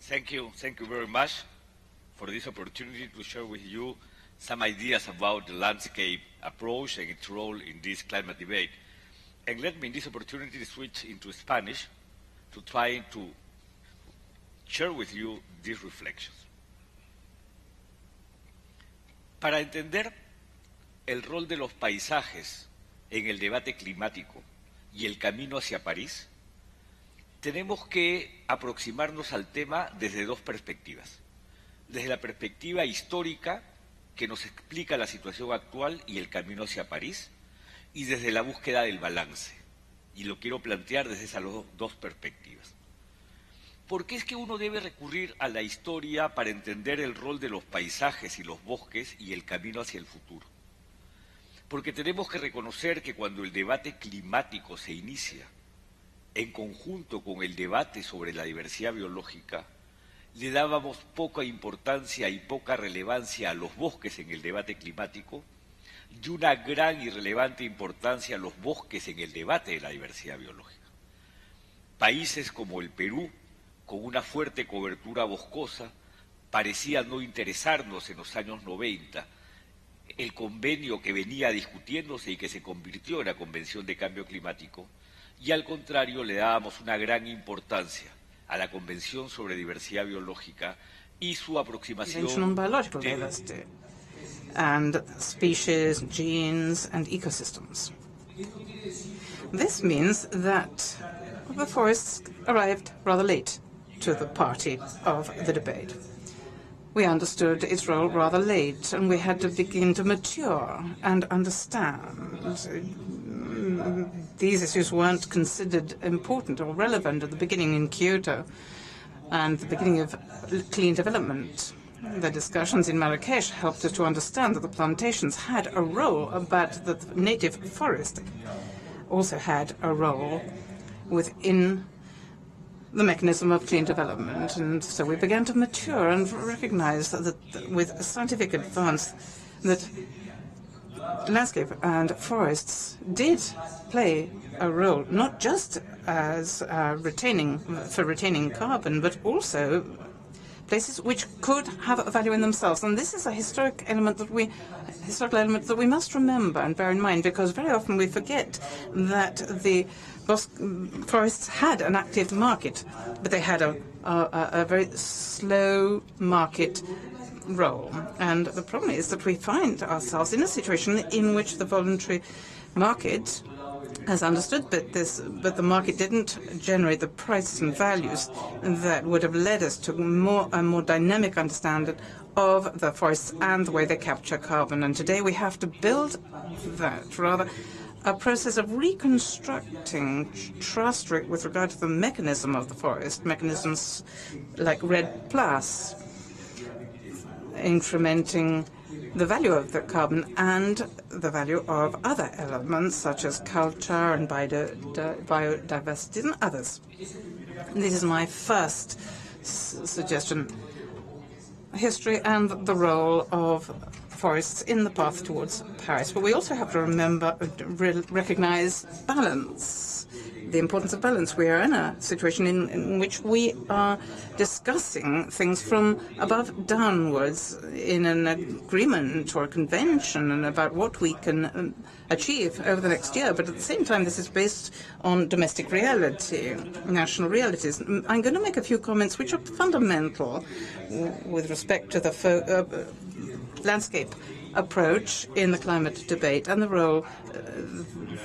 Thank you very much for this opportunity to share with you some ideas about the landscape approach and its role in this climate debate. And let me in this opportunity switch into Spanish to try to share with you these reflections. Para entender el rol de los paisajes en el debate climático y el camino hacia París, tenemos que aproximarnos al tema desde dos perspectivas. Desde la perspectiva histórica, que nos explica la situación actual y el camino hacia París, y desde la búsqueda del balance. Y lo quiero plantear desde esas dos perspectivas. ¿Por qué es que uno debe recurrir a la historia para entender el rol de los paisajes y los bosques y el camino hacia el futuro? Porque tenemos que reconocer que cuando el debate climático se inicia, en conjunto con el debate sobre la diversidad biológica, le dábamos poca importancia y poca relevancia a los bosques en el debate climático y una gran y relevante importancia a los bosques en el debate de la diversidad biológica. Países como el Perú, con una fuerte cobertura boscosa, parecían no interesarnos en los años 90 el convenio que venía discutiéndose y que se convirtió en la Convención de Cambio Climático, y al contrario le dábamos una gran importancia a la Convención sobre Diversidad Biológica y su aproximación on biological diversity and species, genes and ecosystems. This means that the forests arrived rather late to the party of the debate. We understood its role rather late, and we had to begin to mature and understand. These issues weren't considered important or relevant at the beginning in Kyoto and the beginning of clean development. The discussions in Marrakesh helped us to understand that the plantations had a role, but that the native forest also had a role within the mechanism of clean development. And so we began to mature and recognize that with scientific advance that landscape and forests did play a role, not just as retaining carbon, but also places which could have a value in themselves. And this is a historical element that we must remember and bear in mind, because very often we forget that the forests had an active market, but they had a very slow market role. And the problem is that we find ourselves in a situation in which the voluntary market has understood, but the market didn't generate the prices and values that would have led us to a more dynamic understanding of the forests and the way they capture carbon. And today we have to build that, rather a process of reconstructing trust with regard to the mechanism of the forest, mechanisms like REDD+, incrementing the value of the carbon and the value of other elements such as culture and biodiversity and others. This is my first suggestion: history and the role of forests in the path towards Paris. But we also have to recognize balance, the importance of balance. We are in a situation in which we are discussing things from above downwards in an agreement or a convention and about what we can achieve over the next year. But at the same time, this is based on domestic reality, national realities. I'm going to make a few comments which are fundamental with respect to the landscape approach in the climate debate and the role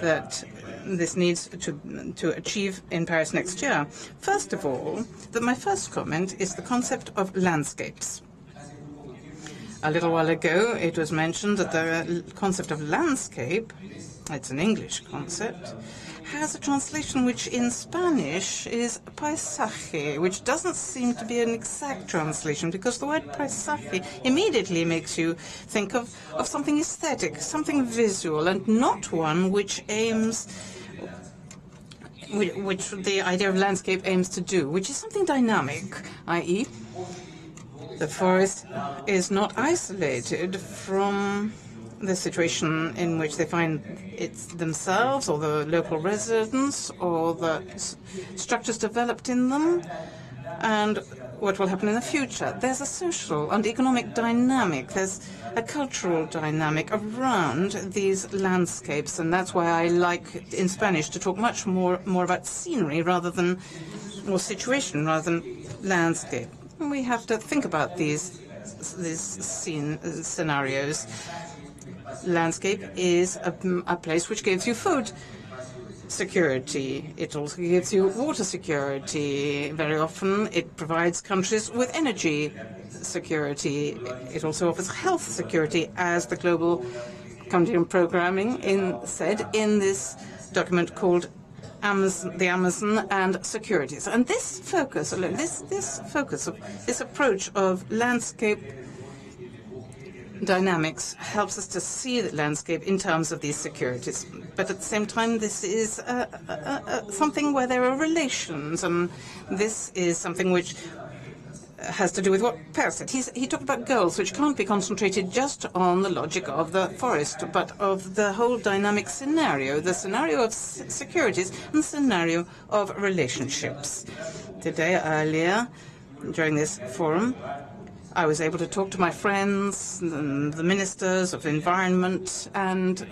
that this needs to achieve in Paris next year. First of all, my first comment is the concept of landscapes. A little while ago, it was mentioned that the concept of landscape, it's an English concept, has a translation which in Spanish is paisaje, which doesn't seem to be an exact translation, because the word paisaje immediately makes you think of something aesthetic, something visual, and not one which the idea of landscape aims to do, which is something dynamic, i.e. the forest is not isolated from the situation in which they find it themselves, or the local residents, or the structures developed in them. And what will happen in the future. There's a social and economic dynamic. There's a cultural dynamic around these landscapes, and that's why I like, in Spanish, to talk much more about scenery rather than, or situation rather than landscape. And we have to think about these scenarios. Landscape is a place which gives you food security. It also gives you water security. Very often it provides countries with energy security. It also offers health security, as the Global Content Programming said in this document called the Amazon and Securities. And this focus, this approach of landscape dynamics helps us to see the landscape in terms of these securities. But at the same time, this is something where there are relations, and this is something which has to do with what Per said. He talked about goals which can't be concentrated just on the logic of the forest, but of the whole dynamic scenario, the scenario of securities and the scenario of relationships. Today, earlier, during this forum, I was able to talk to my friends, the ministers of environment and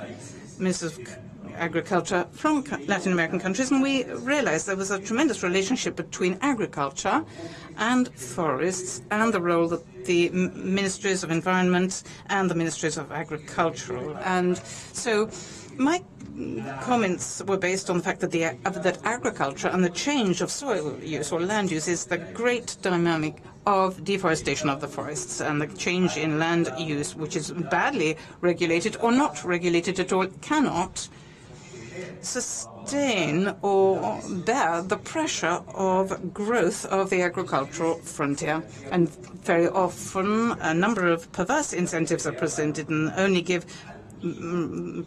ministers of agriculture from Latin American countries, and we realized there was a tremendous relationship between agriculture and forests and the role that the ministries of environment and the ministries of agriculture. And so my comments were based on the fact that that agriculture and the change of soil use or land use is the great dynamic of deforestation of the forests, and the change in land use, which is badly regulated or not regulated at all, cannot sustain or bear the pressure of growth of the agricultural frontier. And very often a number of perverse incentives are presented and only give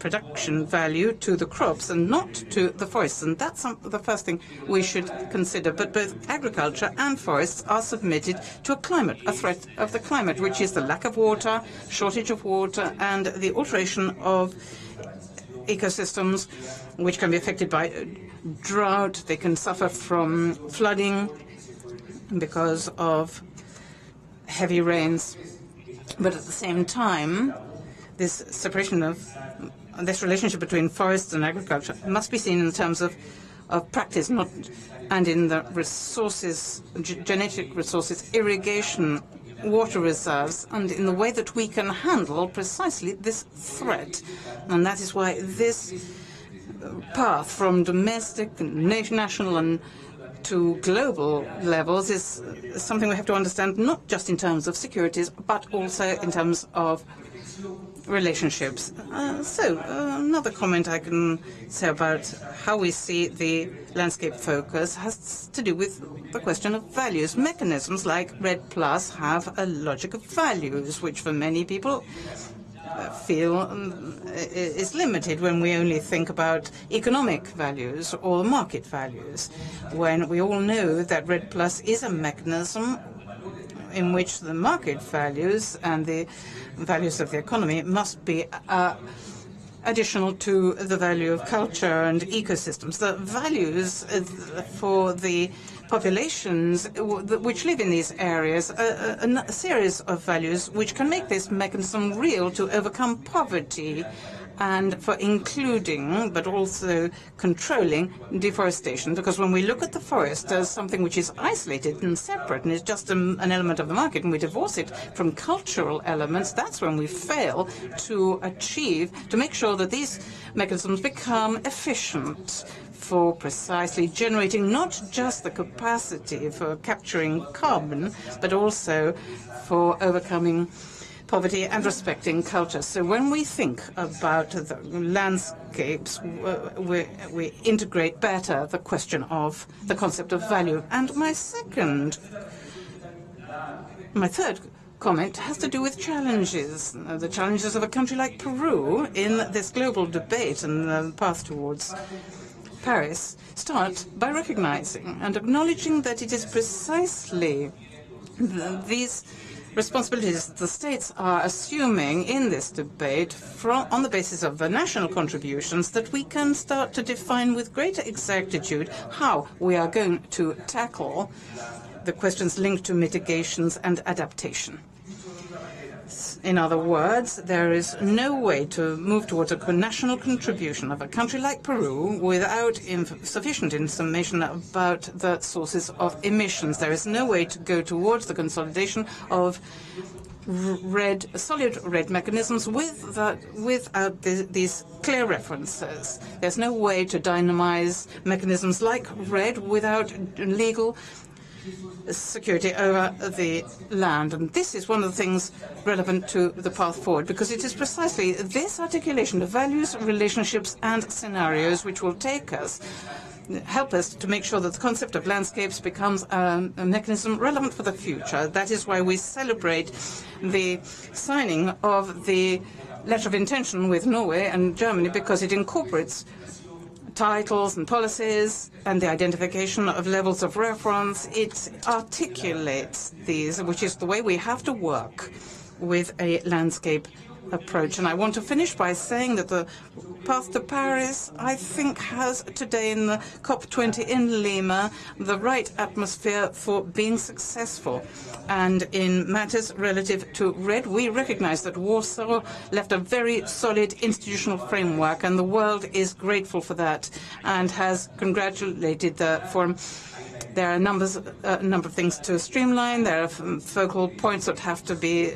production value to the crops and not to the forests, and that's the first thing we should consider. But both agriculture and forests are submitted to a threat of the climate, which is the lack of water, shortage of water, and the alteration of ecosystems, which can be affected by drought. They can suffer from flooding because of heavy rains. But at the same time, this separation of this relationship between forests and agriculture must be seen in terms of practice, and in the resources, genetic resources, irrigation, water reserves, and in the way that we can handle precisely this threat. And that is why this path from domestic, national, and to global levels is something we have to understand, not just in terms of securities, but also in terms of relationships. Another comment I can say about how we see the landscape focus has to do with the question of values. Mechanisms like REDD+ have a logic of values, which for many people feel is limited when we only think about economic values or market values, when we all know that REDD+ is a mechanism in which the market values and the values of the economy must be additional to the value of culture and ecosystems. The values for the populations which live in these areas, a series of values which can make this mechanism real to overcome poverty and for including, but also controlling, deforestation. Because when we look at the forest as something which is isolated and separate and is just an element of the market, and we divorce it from cultural elements, that's when we fail to make sure that these mechanisms become efficient for precisely generating not just the capacity for capturing carbon, but also for overcoming poverty and respecting culture. So when we think about the landscapes, we integrate better the question of the concept of value. And my third comment has to do with challenges. The challenges of a country like Peru in this global debate and the path towards Paris start by recognizing and acknowledging that it is precisely these responsibilities the states are assuming in this debate on the basis of the national contributions that we can start to define with greater exactitude how we are going to tackle the questions linked to mitigations and adaptation. In other words, there is no way to move towards a national contribution of a country like Peru without sufficient information about the sources of emissions. There is no way to go towards the consolidation of solid red mechanisms without these clear references. There's no way to dynamize mechanisms like red without legal security over the land. And this is one of the things relevant to the path forward, because it is precisely this articulation of values, relationships and scenarios which will help us to make sure that the concept of landscapes becomes a mechanism relevant for the future. That is why we celebrate the signing of the letter of intention with Norway and Germany, because it incorporates titles and policies and the identification of levels of reference. It articulates these, which is the way we have to work with a landscape approach. And I want to finish by saying that the path to Paris, I think, has today in the COP20 in Lima the right atmosphere for being successful. And in matters relative to red, we recognize that Warsaw left a very solid institutional framework, and the world is grateful for that and has congratulated the forum. There are a number of things to streamline. There are focal points that have to be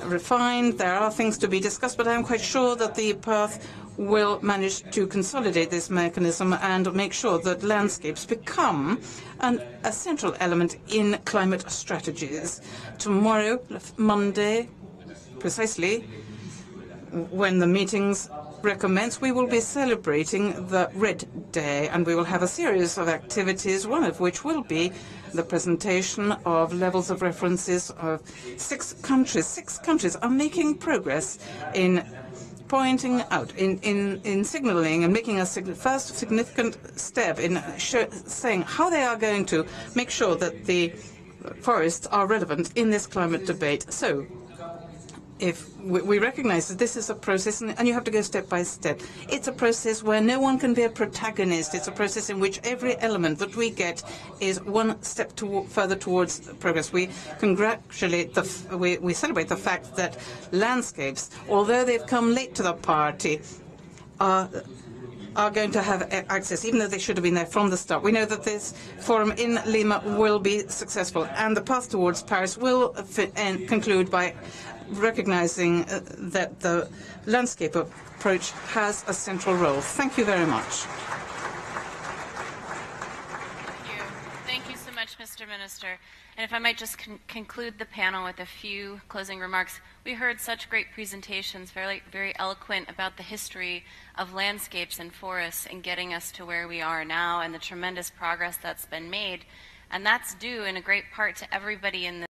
refined. There are things to be discussed, but I'm quite sure that the path will manage to consolidate this mechanism and make sure that landscapes become a central element in climate strategies. Tomorrow, Monday, precisely, when the meetings recommence, we will be celebrating the Red Day, and we will have a series of activities, one of which will be the presentation of levels of references of 6 countries. 6 countries are making progress in pointing out, in signaling and making a first significant step in saying how they are going to make sure that the forests are relevant in this climate debate. So, if we recognize that this is a process, and you have to go step by step. It's a process where no one can be a protagonist. It's a process in which every element that we get is one step further towards progress. We congratulate we celebrate the fact that landscapes, although they've come late to the party, are going to have access, even though they should have been there from the start. We know that this forum in Lima will be successful, and the path towards Paris will conclude by recognizing that the landscape approach has a central role. Thank you very much. Thank you so much, Mr. Minister. And if I might just conclude the panel with a few closing remarks. We heard such great presentations, very, very eloquent about the history of landscapes and forests and getting us to where we are now and the tremendous progress that's been made. And that's due in a great part to everybody in the